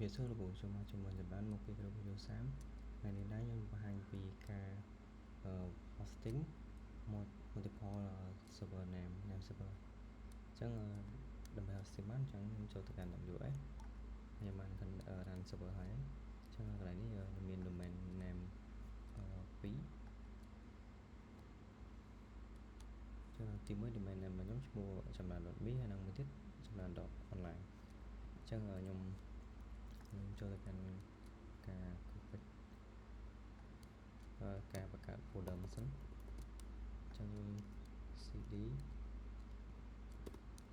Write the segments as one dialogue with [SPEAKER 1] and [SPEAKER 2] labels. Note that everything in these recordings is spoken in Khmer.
[SPEAKER 1] វាសួរលោកគ្រូចូលមកជាមួយចម្រើនមកពីគ្រូវីដេអូសាមថ្ងៃនេះដែរខ្ញុំបង្ហាញពីការ hosting multiple server name server អញ្ចឹងដើម្បី hosting បានអញ្ចឹងខ្ញុំចូលទៅកាន់ WS ខ្ញុំបាន run server ហើយអញ្ចឹងកន្លែងនេះខ្ញុំមាន domain name 2ចឹងទី1 domain name របស់ខ្ញុំឈ្មោះចម្រើន .me ហើយនិងមួយទៀតចម្រើន .online អញ្ចឹងខ្ញុំចូលទៅកាន់ការ config ការបង្កើត folder មកសិនអញ្ចឹង cd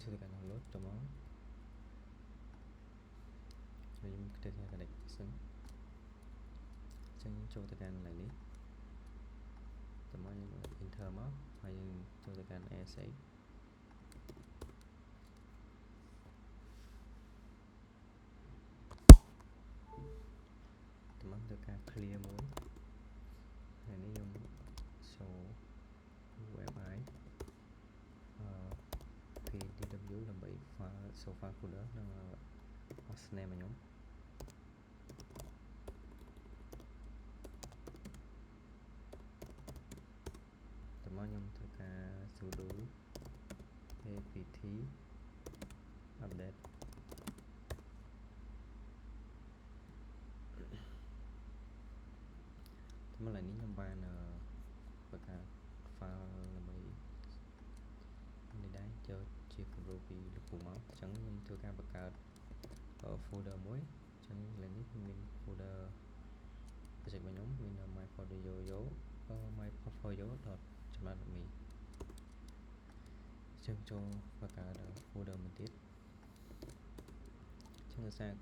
[SPEAKER 1] ចូលទៅកាន់ download ទៅមកខ្ញុំclick ខាង connect សិនអញ្ចឹងចូលទៅកាន់កន្លែងនេះទៅមកខ្ញុំ enter មកហើយយើងចូលទៅកាន់ ASA ទៅមកទៅការ clear មួយហើយនេះខ្ញុំចូល UMI PDW ដើម្បី file folder និង host name របស់ខ្ញុំតើមកខ្ញុំធ្វើការ sudo apt update តើមកឡើយនេះខ្ញុំបានបង្កើត file ដើម្បីនេះដែរយកជាគំរូពីលោកគ្រូមកអញ្ចឹងខ្ញុំធ្វើការបង្កើត folder មួយអញ្ចឹងលើនេះមាន folder project របស់ខ្ញុំមាន my portfolio my portfolio.me អញ្ចឹងចូលបង្កើត folder មួយទៀតអញ្ចឹងដោយសារ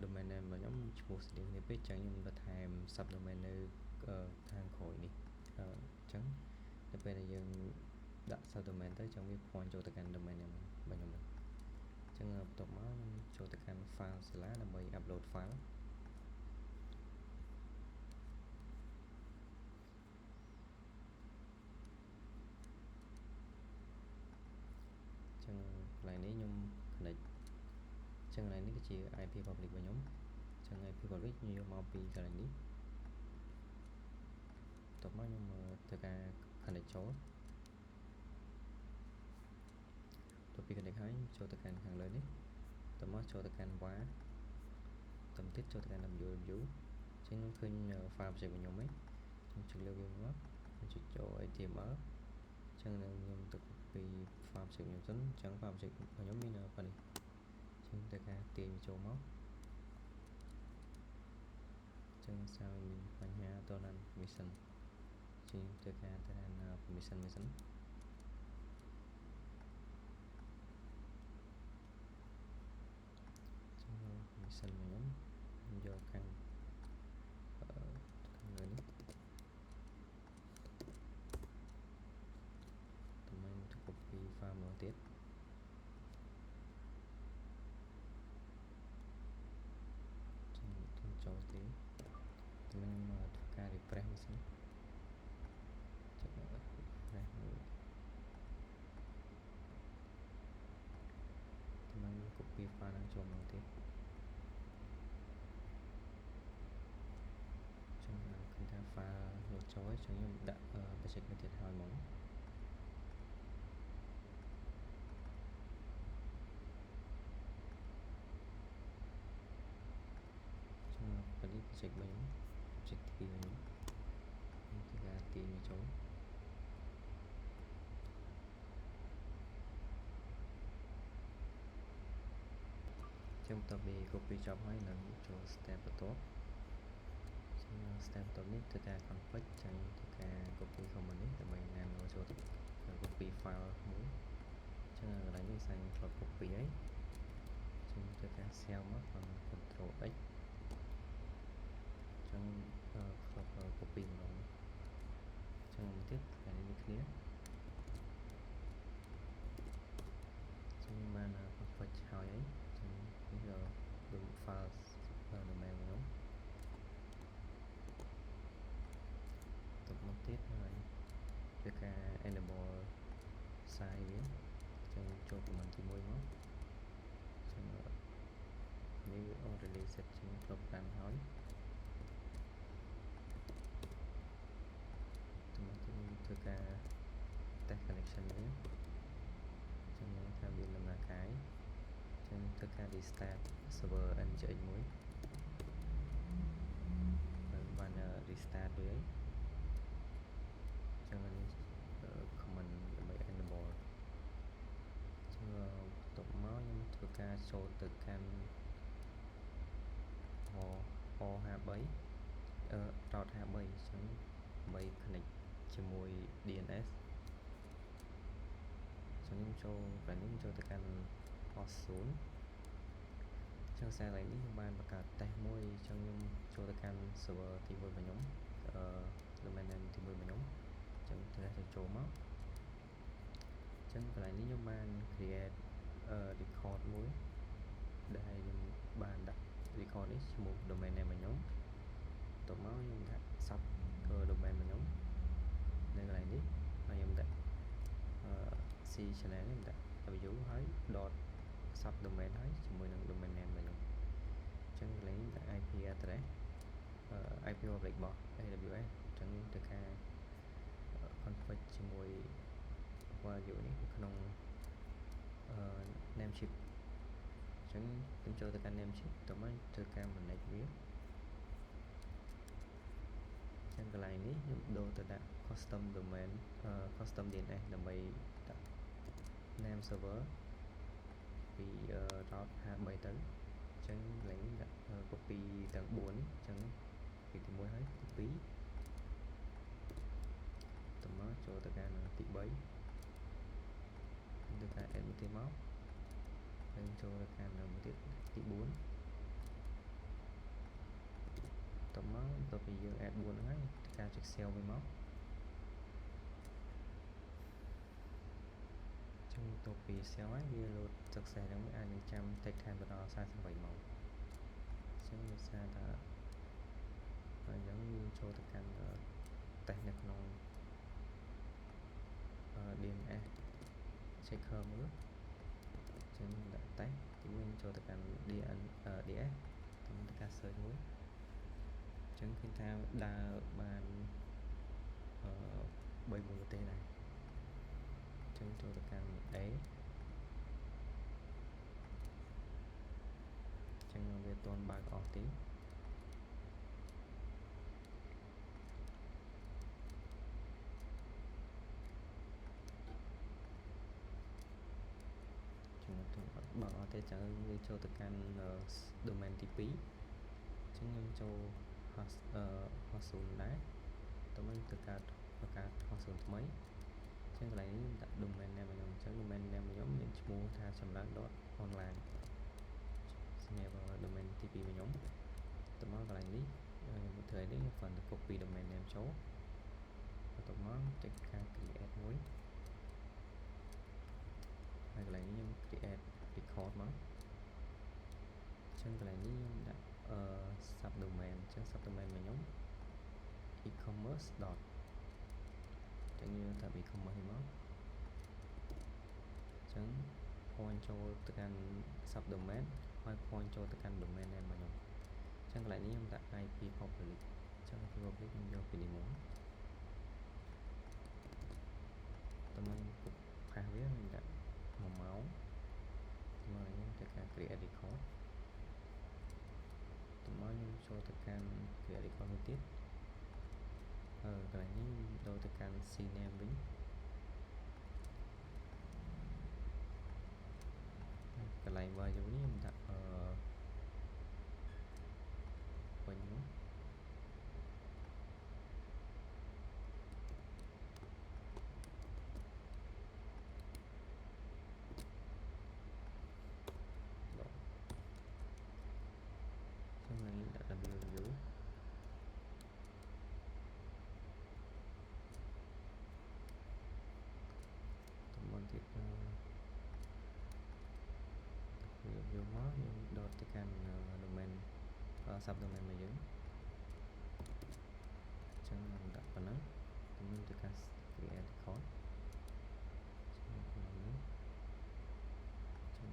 [SPEAKER 1] domain name របស់ខ្ញុំឈ្មោះស្តៀងគ្នាពេកអញ្ចឹងខ្ញុំបន្ថែម subdomain នៅខាងក្រោយនេះអញ្ចឹងនៅពេលដែលយើងដាក់ subdomain ទៅអញ្ចឹងវា point ចូលទៅកាន់ domain name របស់ខ្ញុំហ្នឹងអញ្ចឹងបន្ទាប់មកខ្ញុំចូលទៅកាន់ file Sala ដើម្បី upload file អញ្ចឹងកន្លែងនេះខ្ញុំ connect អញ្ចឹងកន្លែងនេះគឺជា IP public របស់ខ្ញុំអញ្ចឹង IP public ខ្ញុំយកមកពីកន្លែងនេះបន្ទាប់មកខ្ញុំធ្វើការ connect ចូលទៅពី connect ហើយចូលទៅកាន់ខាងលើនេះបន្ទាប់មកចូលទៅកាន់ var បន្ទាប់ទៀតចូលទៅកាន់ www អញ្ចឹងខ្ញុំឃើញ file project របស់ខ្ញុំខ្ញុំចុចលើវាមកខ្ញុំចុចចូល HTML អញ្ចឹងខ្ញុំទៅ copy file project ខ្ញុំសិនអញ្ចឹង file project របស់ខ្ញុំមានប៉ុណ្នេះអញ្ចឹងទៅការទាញចូលមកអញ្ចឹងsaoមានបញ្ហាទៅដល់ permission អញ្ចឹងទៅការទៅដល់ permission មួយសិនpermission របស់ខ្ញុំយកខាងលើនេះតម្រូវទៅ copy file មកទៀតចូលទីខ្ញុំធ្វើការ refresh មួយសិនចុច refresh មួយតម្រូវ copy file នឹងចូលមកទៀតចឹងឃើញថា file យកចូលហើយចឹងខ្ញុំដាក់ project មួយទៀតហើយមកចឹងពេលនេះ project វិញ project 2វិញខ្ញុំធ្វើការទាញមកចូលចឹងបន្ទាប់ពី copy ចប់ហើយនឹងចូល step បន្ទាប់step បន្ទាប់នេះធ្វើការ config ចឹងធ្វើការ copy command នេះដើម្បីអានចូលទៅ copy file មួយចឹងកន្លែងនេះសាញ់ធ្លាប់ copy ហើយចឹងធ្វើការ save មក control x ចឹងធ្លាប់ copy ម្ដងចឹងមួយទៀតកន្លែងនេះគ្នាចឹងបាន config ហើយចឹងនេះគឺ file domain ខ្ញុំមកទៀតហើយធ្វើការ enable size វាចឹងចូល command ទី1មកចឹងនេះ auto release set ជាង program ហើយធ្វើការ test connection នេះចឹងថាវាដំណើរការចឹងធ្វើការ restart server NGX1 បាន restart វាចឹងនេះ comment ដើម្បី enable ចឹងបន្ទាប់មកខ្ញុំធ្វើការចូលទៅកាន់ port 53 route 53ចឹងដើម្បី connect ជាមួយ DNS ចឹងខ្ញុំចូលពេលនេះខ្ញុំចូលទៅកាន់ host 0ចឹងសារឡៃនេះខ្ញុំបានបង្កើត test មួយចឹងខ្ញុំចូលទៅកាន់ server ទី1របស់ខ្ញុំdomain name ទី1របស់ខ្ញុំចឹងទៅចូលមកចឹងកន្លែងនេះខ្ញុំបាន create record មួយដែលខ្ញុំបានដាក់ record នេះឈ្មោះ domain name របស់ខ្ញុំបន្ទាប់មកខ្ញុំដាក់ sub domain របស់ខ្ញុំនៅកន្លែងនេះហើយខ្ញុំដាក់C channel នេះខ្ញុំដាក់ w ហើយ dot sub domain ហើយជាមួយនឹង domain name របស់ខ្ញុំចឹងកន្លែងនេះដាក់ IP address IP public របស់ AWS ចឹងទៅការ config ជាមួយ value នេះក្នុង nameship ចឹងខ្ញុំចូលទៅកាន់ nameship តោះមកធ្វើការ manage វាចឹងកន្លែងនេះខ្ញុំដូរទៅដាក់ custom domain custom DNS ដើម្បីដាក់ name server ពី route 53ទៅចឹងកន្លែងនេះដាក់ copy ទាំង4នេះចឹងពីទី1ហើយទី2តមកចូលទៅកាន់ទី3ទៅកាន់ add មួយទៀតមកហើយចូលទៅកាន់មួយទៀតទី4តមកទៅពីយើង add 4ហ្នឹងហើយការចុច save វាមកចឹងទៅពី save ហើយវា load success ហ្នឹងអាចនឹងចាំ take time ទៅដល់48ម៉ោងចឹងវាសារថាហើយយើងចូលទៅកាន់ test នៅក្នុង DNS checker មើលចឹងដាក់ test ទីមួយចូលទៅកាន់ DS ទៅការ search មួយចឹងឃើញថាដើរបាន3-4ប្រទេសដែរចឹងចូលទៅកាន់ A ចឹងវាអត់បើកអស់ទេបើអត់ទេចឹងវាចូលទៅកាន់ domain ទី2ចឹងខ្ញុំចូល host 0ដែរតោះមកទៅបង្កើត host 0ថ្មីចឹងកន្លែងនេះដាក់ domain name របស់ខ្ញុំចឹង domain name របស់ខ្ញុំមានឈ្មោះថាចម្រើន .online សម្រាប់ domain ទី2របស់ខ្ញុំតោះមកកន្លែងនេះខ្ញុំធ្វើនេះខ្ញុំគ្រាន់តែ copy domain name ចូលបន្ទាប់មកចុចការ create មួយហើយកន្លែងនេះខ្ញុំ create record មកចឹងកន្លែងនេះខ្ញុំដាក់sub domain ចឹង sub domain របស់ខ្ញុំ e-commerce. ចឹងយើងដាក់ e-commerce នេះមកចឹង point ចូលទៅកាន់ sub domain ហើយ point ចូលទៅកាន់ domain name របស់ខ្ញុំចឹងកន្លែងនេះខ្ញុំដាក់ IP public ចឹង IP public ខ្ញុំយកពីនេះមកតើមកខ្ញុំផាសវាខ្ញុំដាក់1ម៉ោងមកខ្ញុំទៅការ create record តើមកខ្ញុំចូលទៅកាន់ create record មួយទៀតកន្លែងនេះដូរទៅកាន់ cname វិញកន្លែង value នេះខ្ញុំដាក់វិញមកចឹងនេះដាក់ w ទៀតយកមកយើងដកទៅកាន់ domain sub domain របស់យើងចឹងខ្ញុំដាក់ប៉ុណ្ណឹងខ្ញុំទៅការ create record ចឹងខ្ញុំនេះចឹង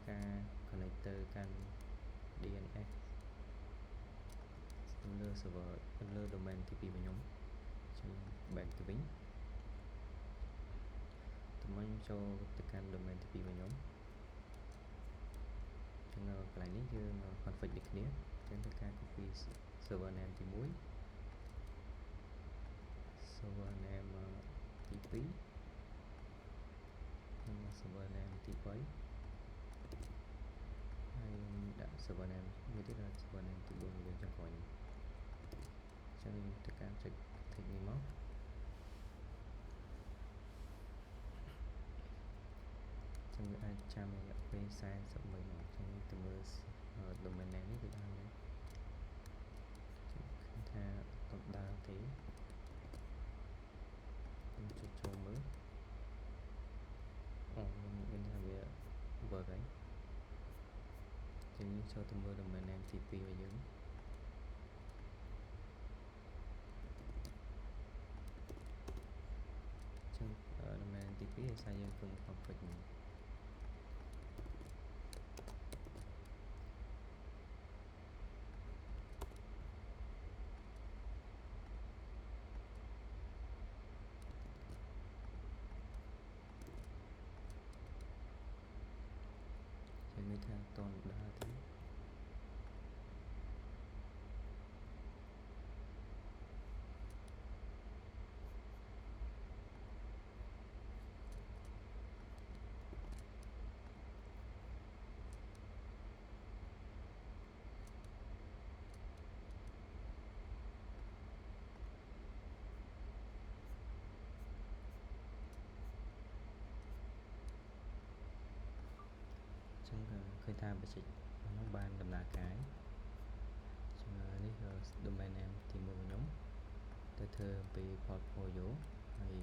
[SPEAKER 1] ការ connector កាន់ DNS លើ server លើ domain ទី2របស់ខ្ញុំ back ទៅវិញខ្ញុំចូលទៅកាន់ domain ទី2របស់ខ្ញុំកន្លែងនេះយើង config ដូចគ្នាយើងធ្វើការ copy server name ទី1 server name ទី2 និង server name ទី3ហើយដាក់ server name មួយទៀតlà server name ទី4របស់យើងចុងក្រោយនេះអញ្ចឹងយើងធ្វើការចុច tick នេះមកអញ្ចឹងវាអាចចាំរយៈពេល40ម៉ឺនមកអញ្ចឹងទៅមើល domain name នេះវាដើរនេះឃើញថាអត់ដើរទេខ្ញុំចុចចូលមើលអូខ្ញុំឃើញថាវា work ហើយយើងចូលទៅមើល domain name ទី2របស់យើងចឹង domain ទី2ដោយសារយើងពឹង config នេះយើងមើលថាតនដើរទេចឹងឃើញថា basic ហ្នឹងបានដំណើរការចឹងនេះ domain name ទី1របស់ខ្ញុំទៅធ្វើអំពី portfolio ហើយ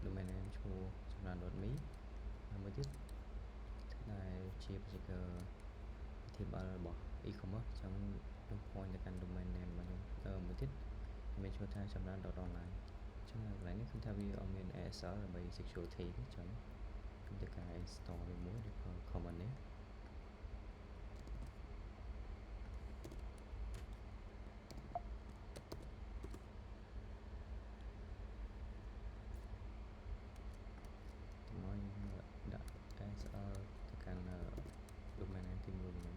[SPEAKER 1] domain name ឈ្មោះចម្រើន .me ហើយមួយទៀតដែលជា basic អធិប្បាយរបស់ e-commerce ចឹងខ្ញុំ point ទៅកាន់ domain name របស់ខ្ញុំមួយទៀតមានឈ្មោះថាចម្រើន .online ចឹងកន្លែងនេះឃើញថាវាអត់មាន ASL ដើម្បី security ទេចឹងខ្ញុំធ្វើការ install វាមួយឬក៏ common នេះដាក់ ASL ទៅកាន់ domain name ទី1របស់ខ្ញុំ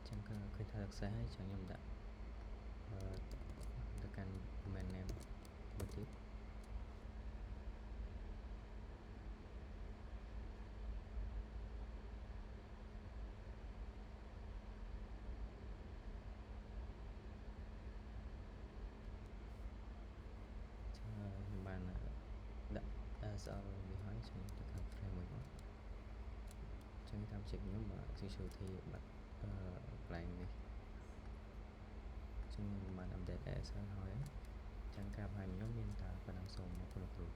[SPEAKER 1] ចឹងឃើញថា success ហើយចឹងខ្ញុំដាក់ទៅកាន់ domain name មួយទៀតខ្ញុំបានដាក់ ASL វាហើយចឹងទៅកាន់ frame មួយមកចឹងតាម check ខ្ញុំ security បាត់កន្លែងនេះចឹងខ្ញុំបាន update ASL ហើយចឹងការបង្ហាញខ្ញុំមានតែប៉ុណ្ណឹងសូមអរគុណលោកគ្រូ